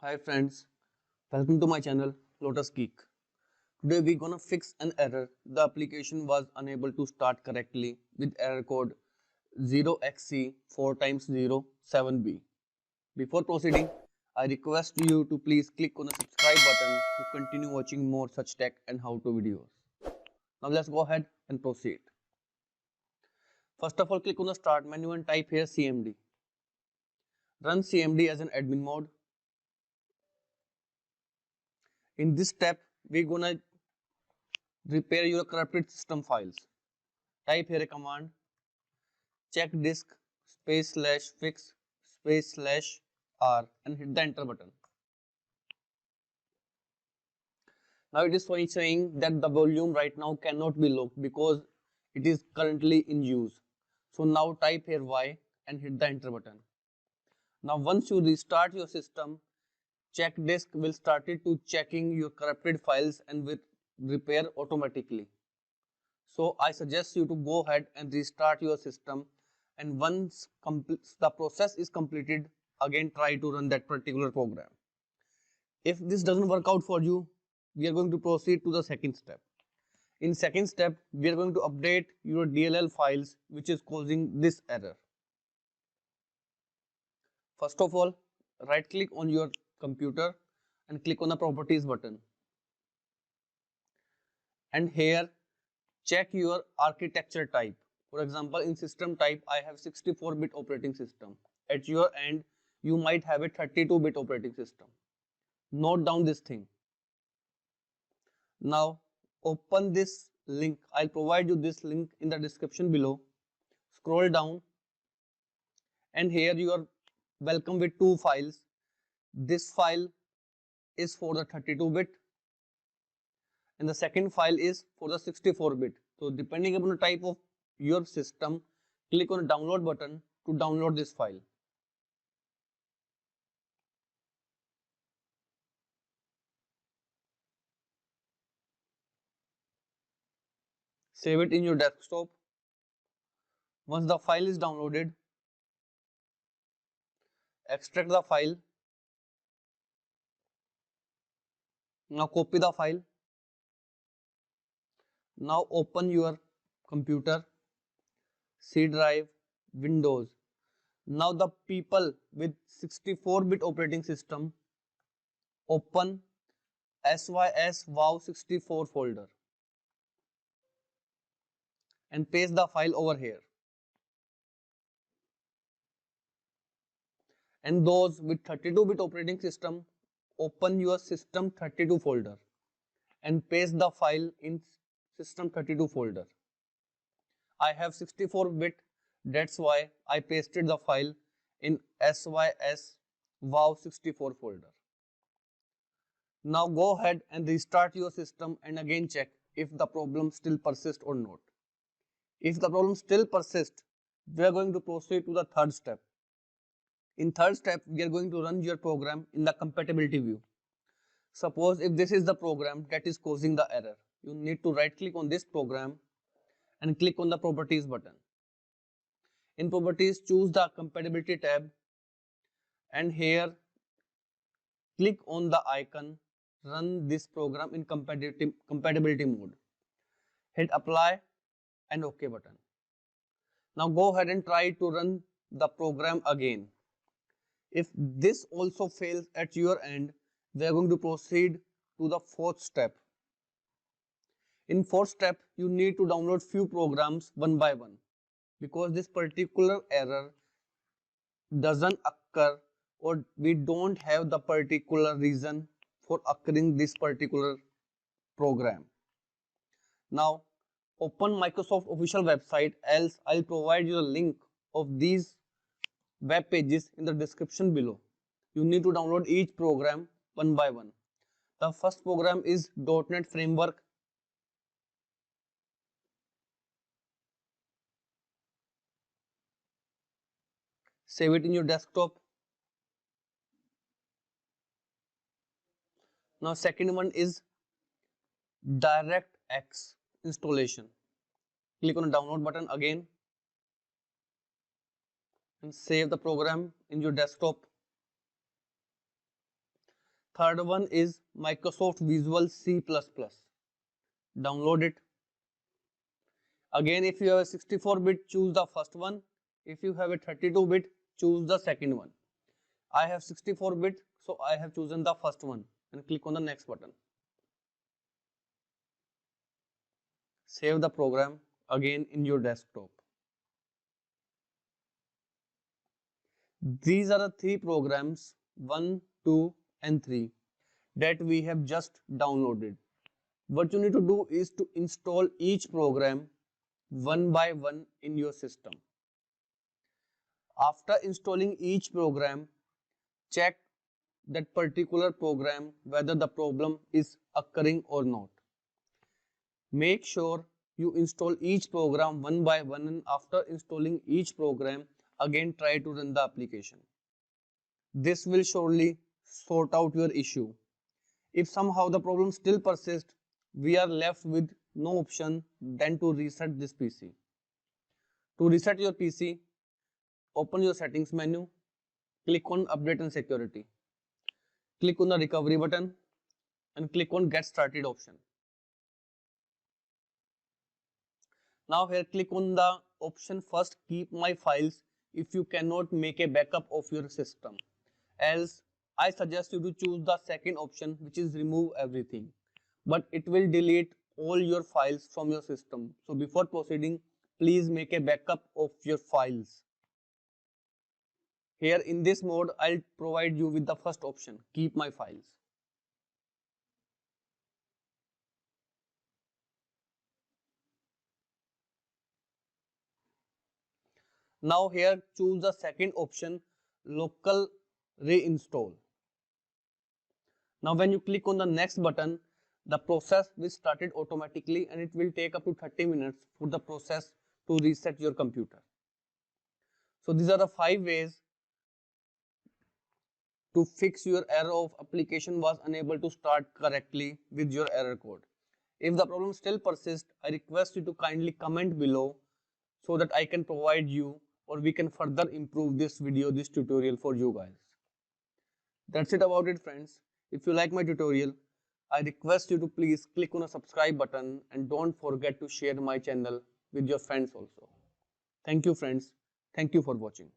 Hi friends, welcome to my channel Lotus Geek. Today we're gonna fix an error. The application was unable to start correctly with error code 0xc 4 times 0 7b. Before proceeding, I request you to please click on the subscribe button to continue watching more such tech and how-to videos. Now let's go ahead and proceed. First of all, click on the start menu and type here CMD. Run CMD as an admin mode. In this step, we're gonna repair your corrupted system files. Type here a command check disk space slash fix space slash r and hit the enter button. Now it is saying that the volume right now cannot be locked because it is currently in use. So now type here y and hit the enter button. Now once you restart your system, check disk will start to checking your corrupted files and will repair automatically. So I suggest you to go ahead and restart your system, and once the process is completed, again try to run that particular program. If this doesn't work out for you, we are going to proceed to the second step. In second step, we are going to update your DLL files which is causing this error. First of all, right click on your computer and click on the properties button. And here check your architecture type. For example, in system type, I have 64-bit operating system. At your end, you might have a 32-bit operating system. Note down this thing. Now, open this link. I'll provide you this link in the description below. Scroll down, and here you are welcome with two files. This file is for the 32-bit, and the second file is for the 64-bit. So depending upon the type of your system, click on the download button to download this file. Save it in your desktop. Once the file is downloaded, extract the file. Now copy the file. Now open your computer, C drive, Windows. Now the people with 64-bit operating system, open SYS wow64 folder and paste the file over here. And those with 32-bit operating system, open your system 32 folder and paste the file in system 32 folder. I have 64-bit, that's why I pasted the file in SYS wow64 folder. Now go ahead and restart your system and again check if the problem still persists or not. If the problem still persists, we are going to proceed to the third step. In third step, we are going to run your program in the compatibility view. Suppose if this is the program that is causing the error, you need to right click on this program and click on the properties button. In properties, choose the compatibility tab and here click on the icon run this program in compatibility mode. Hit apply and OK button. Now go ahead and try to run the program again. If this also fails at your end, we are going to proceed to the fourth step. In fourth step, you need to download few programs one by one because this particular error doesn't occur or we don't have the particular reason for occurring this particular program. Now open Microsoft official website, else I'll provide you a link of these web pages in the description below. You need to download each program one by one. The first program is .NET Framework. Save it in your desktop. Now second one is DirectX installation. Click on the download button again and save the program in your desktop. Third one is Microsoft Visual C++. Download it. Again, if you have a 64-bit, choose the first one. If you have a 32-bit, choose the second one. I have 64-bit, so I have chosen the first one and click on the next button. Save the program again in your desktop. These are the three programs, 1, 2 and 3, that we have just downloaded. What you need to do is to install each program one by one in your system. After installing each program, check that particular program whether the problem is occurring or not. Make sure you install each program one by one, and after installing each program, again try to run the application. This will surely sort out your issue. If somehow the problem still persists, we are left with no option than to reset this PC. To reset your PC, open your settings menu, click on update and security. Click on the recovery button and click on get started option. Now here click on the option first, keep my files, if you cannot make a backup of your system. Else I suggest you to choose the second option, which is remove everything, but it will delete all your files from your system. So before proceeding, please make a backup of your files. Here in this mode, I'll provide you with the first option, keep my files. Now here choose the second option, local reinstall. Now when you click on the next button, the process will start it automatically, and it will take up to 30 minutes for the process to reset your computer. So these are the 5 ways to fix your error of application was unable to start correctly with your error code. If the problem still persists, I request you to kindly comment below so that I can provide you, or we can further improve this video, this tutorial for you guys. That's it about it, friends. If you like my tutorial, I request you to please click on the subscribe button and don't forget to share my channel with your friends also. Thank you, friends. Thank you for watching.